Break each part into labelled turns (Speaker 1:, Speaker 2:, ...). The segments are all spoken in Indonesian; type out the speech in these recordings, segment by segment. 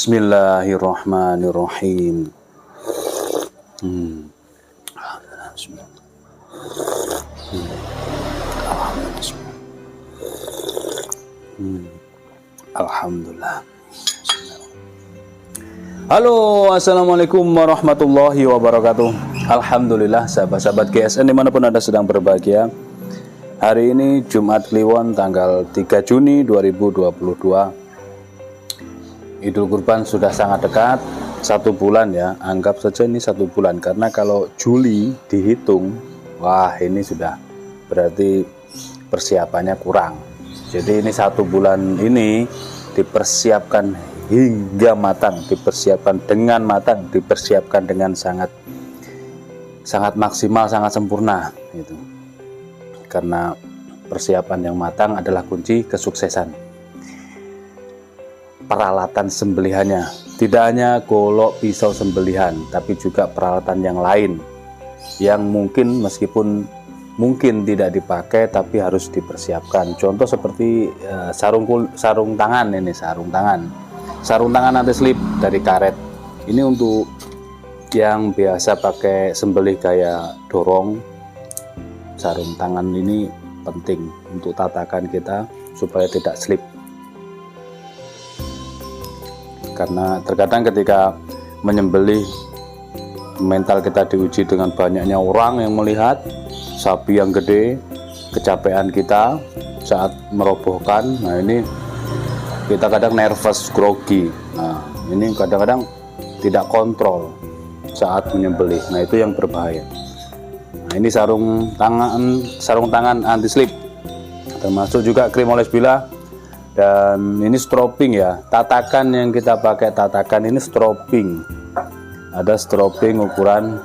Speaker 1: Bismillahirrahmanirrahim. Alhamdulillah. Halo, assalamualaikum warahmatullahi wabarakatuh. Alhamdulillah, sahabat-sahabat GSN dimanapun Anda sedang berbahagia. Hari ini Jumat Kliwon tanggal 3 Juni 2022. Idul Kurban sudah sangat dekat, 1 bulan ya, anggap saja ini 1 bulan, karena kalau Juli dihitung, wah ini sudah berarti persiapannya kurang. Jadi ini 1 bulan ini dipersiapkan hingga matang, dipersiapkan dengan matang, dipersiapkan dengan sangat maksimal, sangat sempurna gitu. Karena persiapan yang matang adalah kunci kesuksesan. Peralatan sembelihannya tidak hanya golok, pisau sembelihan, tapi juga peralatan yang lain yang meskipun mungkin tidak dipakai tapi harus dipersiapkan. Contoh seperti sarung tangan ini, sarung tangan anti slip dari karet. Ini untuk yang biasa pakai sembelih gaya dorong. Sarung tangan ini penting untuk tatakan kita supaya tidak slip. Karena terkadang ketika menyembelih, mental kita diuji dengan banyaknya orang yang melihat, sapi yang gede, kecapean kita saat merobohkan. Nah ini kita kadang nervous, grogi. Nah ini kadang-kadang tidak kontrol saat menyembelih. Nah itu yang berbahaya. Nah ini sarung tangan anti slip, termasuk juga krim oles bila. Dan ini stropping ya, tatakan yang kita pakai, tatakan ini stropping, ada stropping ukuran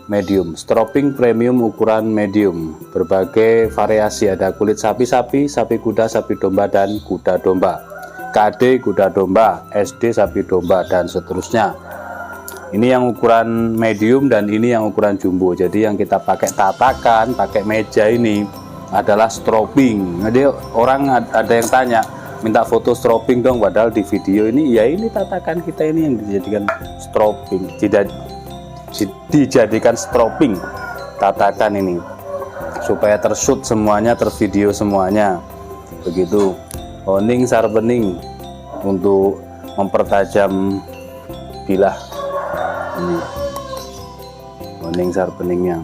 Speaker 1: medium, stropping premium ukuran medium, berbagai variasi, ada kulit sapi, sapi kuda, sapi domba, dan kuda domba. KD kuda domba, SD sapi domba, dan seterusnya. Ini yang ukuran medium dan ini yang ukuran jumbo. Jadi yang kita pakai tatakan, pakai meja ini adalah strobing. Jadi orang ada yang tanya, minta foto strobing dong, padahal di video ini ya ini tatakan kita ini yang dijadikan strobing, tidak dijadikan strobing tatakan ini supaya tershoot semuanya, tervideo semuanya. Begitu. Honing sharpening untuk mempertajam bilah. Ini honing sharpeningnya.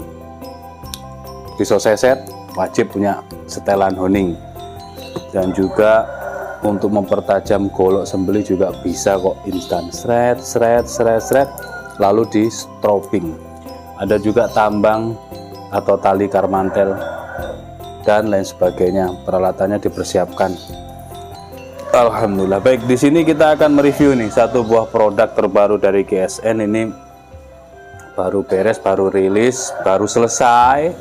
Speaker 1: Pisau seset wajib punya setelan honing, dan juga untuk mempertajam golok sembelih juga bisa kok, instan, seret lalu di strobing. Ada juga tambang atau tali karmantel dan lain sebagainya, peralatannya dipersiapkan. Alhamdulillah. Baik, di sini kita akan mereview nih satu buah produk terbaru dari GSN. Ini baru beres, baru rilis, baru selesai,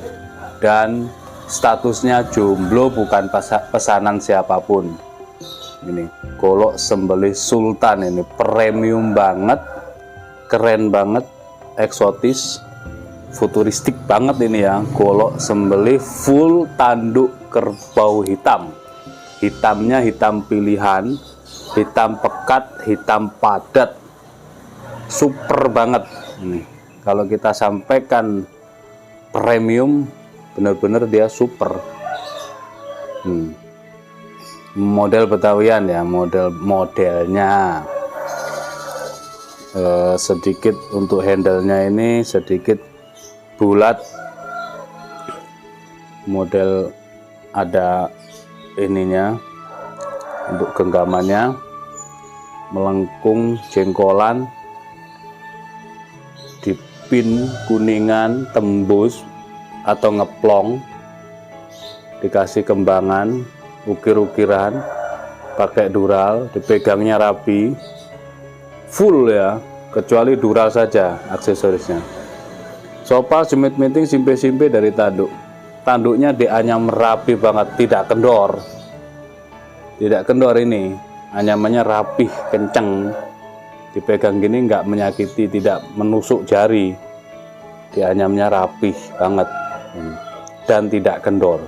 Speaker 1: dan statusnya jomblo, bukan pesanan siapapun. Ini golok sembelih sultan, ini premium banget, keren banget, eksotis, futuristik banget ini ya. Golok sembelih full tanduk kerbau hitam. Hitamnya hitam pilihan, hitam pekat, hitam padat, super banget. Ini kalau kita sampaikan premium, benar-benar dia super. Model Betawian ya, modelnya sedikit untuk handle-nya ini sedikit bulat, model ada ininya untuk genggamannya, melengkung jengkolan, dipin kuningan, tembus atau ngeplong, dikasih kembangan, ukir-ukiran, pakai dural, dipegangnya rapi, full ya, kecuali dural saja aksesorisnya. Sopal, jemit-miting, simpe-simpe dari tanduk. Tanduknya DA-nya merapi banget, tidak kendor. Tidak kendor ini, anyamannya rapih, kenceng. Dipegang gini nggak menyakiti, tidak menusuk jari. DA-nya rapih banget dan tidak kendor.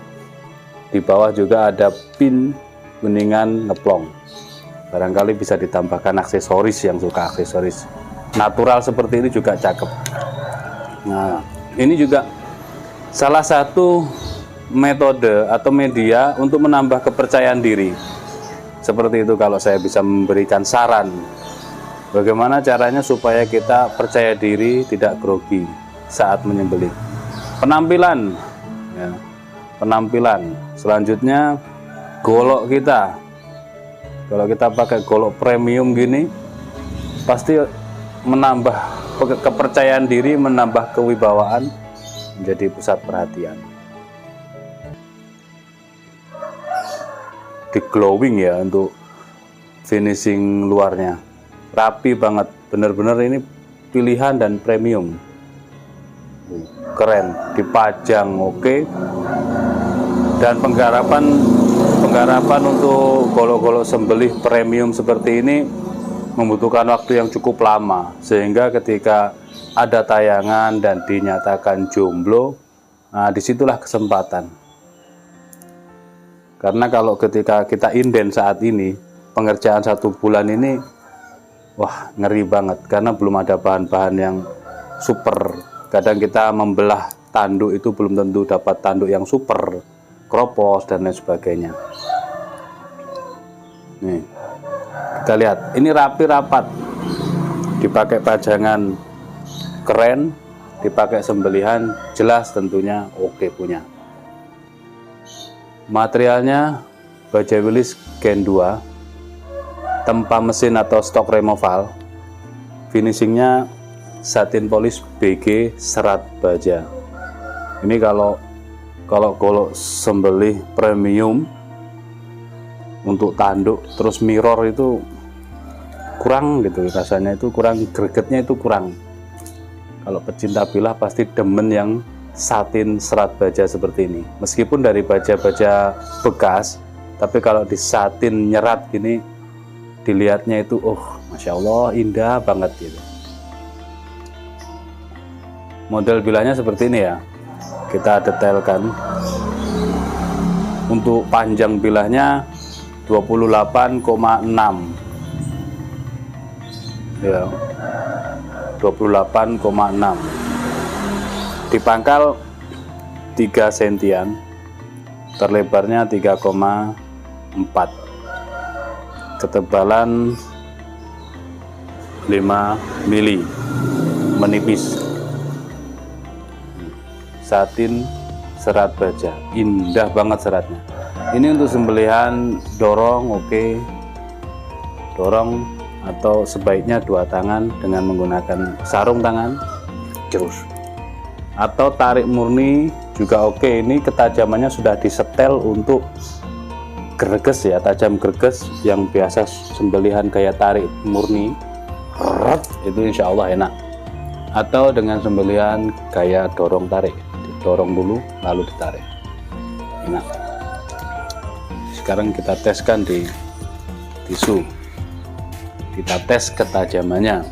Speaker 1: Di bawah juga ada pin kuningan ngeplong. Barangkali bisa ditambahkan aksesoris, yang suka aksesoris natural seperti ini juga cakep. Nah, ini juga salah satu metode atau media untuk menambah kepercayaan diri. Seperti itu kalau saya bisa memberikan saran. Bagaimana caranya supaya kita percaya diri, tidak grogi saat menyembelih. Penampilan ya, penampilan. Selanjutnya golok kita. Kalau kita pakai golok premium gini, pasti menambah kepercayaan diri, menambah kewibawaan, menjadi pusat perhatian. Di glowing ya untuk finishing luarnya, rapi banget, bener-bener ini pilihan dan premium, keren, dipajang oke. Dan penggarapan untuk golok-golok sembelih premium seperti ini membutuhkan waktu yang cukup lama, sehingga ketika ada tayangan dan dinyatakan jomblo, nah disitulah kesempatan. Karena kalau ketika kita inden saat ini, pengerjaan 1 bulan ini, wah ngeri banget, karena belum ada bahan-bahan yang super. Kadang kita membelah tanduk itu belum tentu dapat tanduk yang super, kropos dan lain sebagainya. Nih, kita lihat, ini rapi rapat, dipakai pajangan keren, dipakai sembelihan jelas, tentunya oke punya. Materialnya baja wilis Gen 2, tempa mesin atau stok removal, finishingnya satin polish BG serat baja. Ini kalau golok sembelih premium untuk tanduk terus mirror itu kurang gitu rasanya, itu kurang, gregetnya itu kurang. Kalau pecinta bilah pasti demen yang satin serat baja seperti ini. Meskipun dari baja-baja bekas, tapi kalau di satin nyerat gini, dilihatnya itu Masya Allah indah banget gitu. Model bilahnya seperti ini ya, kita detailkan. Untuk panjang bilahnya 28,6 ya, 28,6. Di pangkal 3 sentian, terlebarnya 3,4, ketebalan 5 mili, menipis. Satin serat baja, indah banget seratnya. Ini untuk sembelihan dorong, oke. Dorong atau sebaiknya 2 tangan dengan menggunakan sarung tangan, terus. Atau tarik murni juga oke. Ini ketajamannya sudah disetel untuk greges ya, tajam greges yang biasa sembelihan kayak tarik murni, itu insya Allah enak. Atau dengan sembelihan kayak dorong tarik, didorong dulu lalu ditarik, enak. Sekarang kita teskan di tisu, kita tes ketajamannya.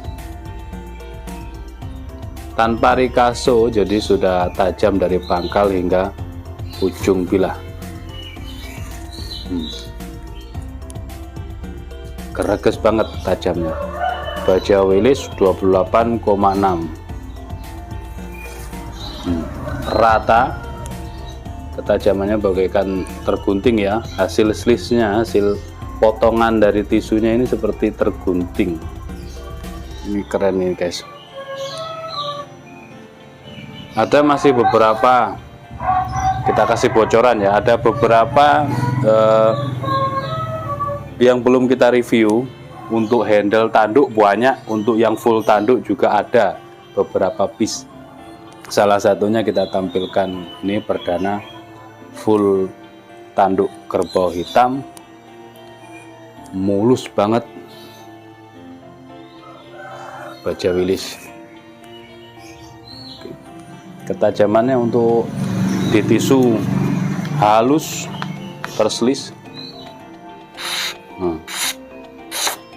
Speaker 1: Tanpa rikaso, jadi sudah tajam dari pangkal hingga ujung bilah. Greges banget tajamnya. Baja wilis 28,6. Rata, ketajamannya bagaikan tergunting ya. Hasil slisnya, hasil potongan dari tisunya ini seperti tergunting. Ini keren ini guys. Ada masih beberapa, kita kasih bocoran ya, ada beberapa yang belum kita review. Untuk handle tanduk banyak, untuk yang full tanduk juga ada beberapa piece. Salah satunya kita tampilkan, ini perdana full tanduk kerbau hitam, mulus banget, baja wilis. Ketajamannya untuk di tisu halus, terselis.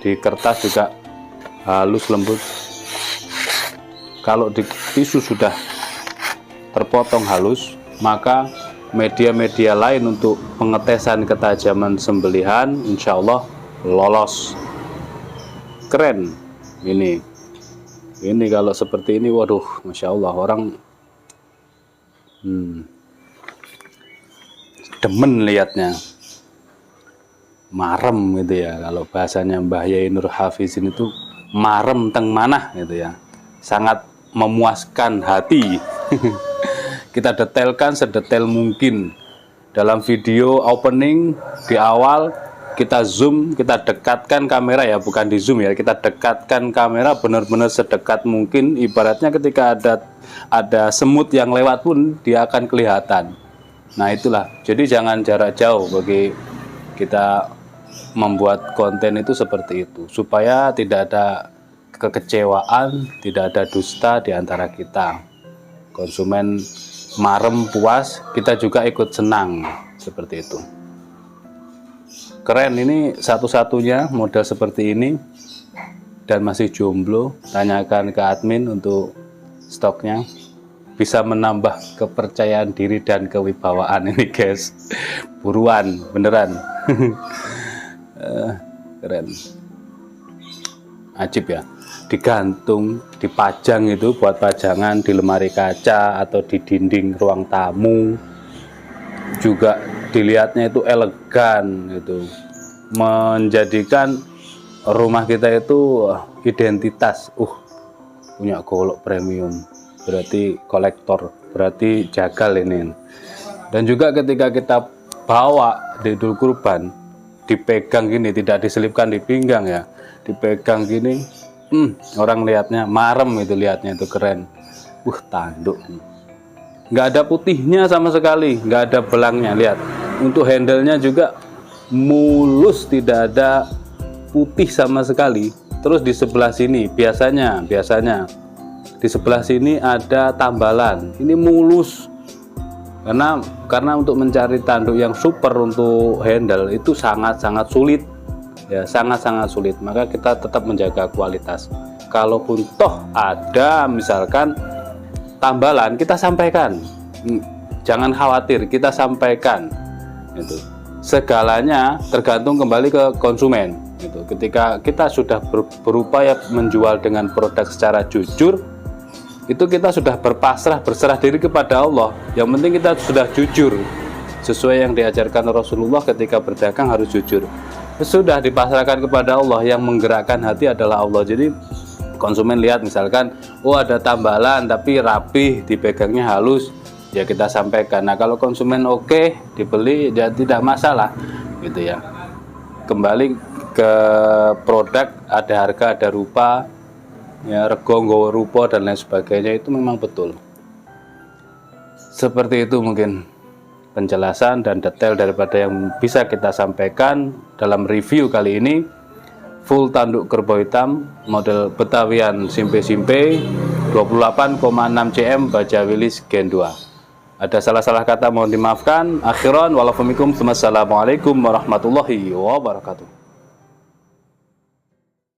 Speaker 1: Di kertas juga halus lembut. Kalau di tisu sudah terpotong halus, maka media-media lain untuk pengetesan ketajaman sembelihan insya Allah lolos. Keren ini kalau seperti ini, waduh, Masya Allah, orang demen lihatnya, marem gitu ya. Kalau bahasanya Mbah Yai Nur Hafizin itu marem teng manah gitu ya, sangat memuaskan hati. Kita detailkan sedetail mungkin. Dalam video opening di awal kita zoom, kita dekatkan kamera ya, bukan di zoom ya, kita dekatkan kamera benar-benar sedekat mungkin. Ibaratnya ketika ada semut yang lewat pun dia akan kelihatan. Nah itulah, jadi jangan jarak jauh bagi kita membuat konten itu seperti itu, supaya tidak ada kekecewaan, tidak ada dusta di antara kita. Konsumen marem puas, kita juga ikut senang, seperti itu. Keren, ini satu-satunya model seperti ini dan masih jomblo. Tanyakan ke admin untuk stoknya, bisa menambah kepercayaan diri dan kewibawaan ini guys. Buruan, beneran. Keren, ajib ya. Digantung, dipajang itu buat pajangan di lemari kaca atau di dinding ruang tamu. Juga dilihatnya itu elegan gitu, menjadikan rumah kita itu identitas. Punya golok premium, berarti kolektor, berarti jagal ini. Dan juga ketika kita bawa di Idul Kurban, dipegang gini, tidak diselipkan di pinggang ya, dipegang gini, orang lihatnya marem, itu lihatnya itu keren. Tanduk nggak ada putihnya sama sekali, nggak ada belangnya. Lihat, untuk handle-nya juga mulus, tidak ada putih sama sekali. Terus di sebelah sini biasanya di sebelah sini ada tambalan, ini mulus. Karena untuk mencari tanduk yang super untuk handle itu sangat-sangat sulit. ya sangat-sangat sulit. Maka kita tetap menjaga kualitas. Kalaupun toh ada misalkan tambalan, kita sampaikan, jangan khawatir, kita sampaikan. Itu segalanya tergantung kembali ke konsumen. Itu ketika kita sudah berupaya menjual dengan produk secara jujur, itu kita sudah berserah diri kepada Allah. Yang penting kita sudah jujur sesuai yang diajarkan Rasulullah, ketika berdagang harus jujur. Sudah dipasrahkan kepada Allah, yang menggerakkan hati adalah Allah. Jadi konsumen lihat misalkan, oh ada tambalan tapi rapih, dipegangnya halus, ya kita sampaikan. Nah kalau konsumen oke, dibeli, ya tidak masalah gitu ya. Kembali ke produk, ada harga, ada rupa, ya rego nggawa rupa dan lain sebagainya, itu memang betul. Seperti itu mungkin penjelasan dan detail daripada yang bisa kita sampaikan dalam review kali ini. Full tanduk kerbau hitam model Betawian Simpe-Simpe 28,6 cm baja Willys Gen 2. Ada salah-salah kata mohon dimaafkan. Akhiran walafumikum. Wassalamualaikum warahmatullahi wabarakatuh.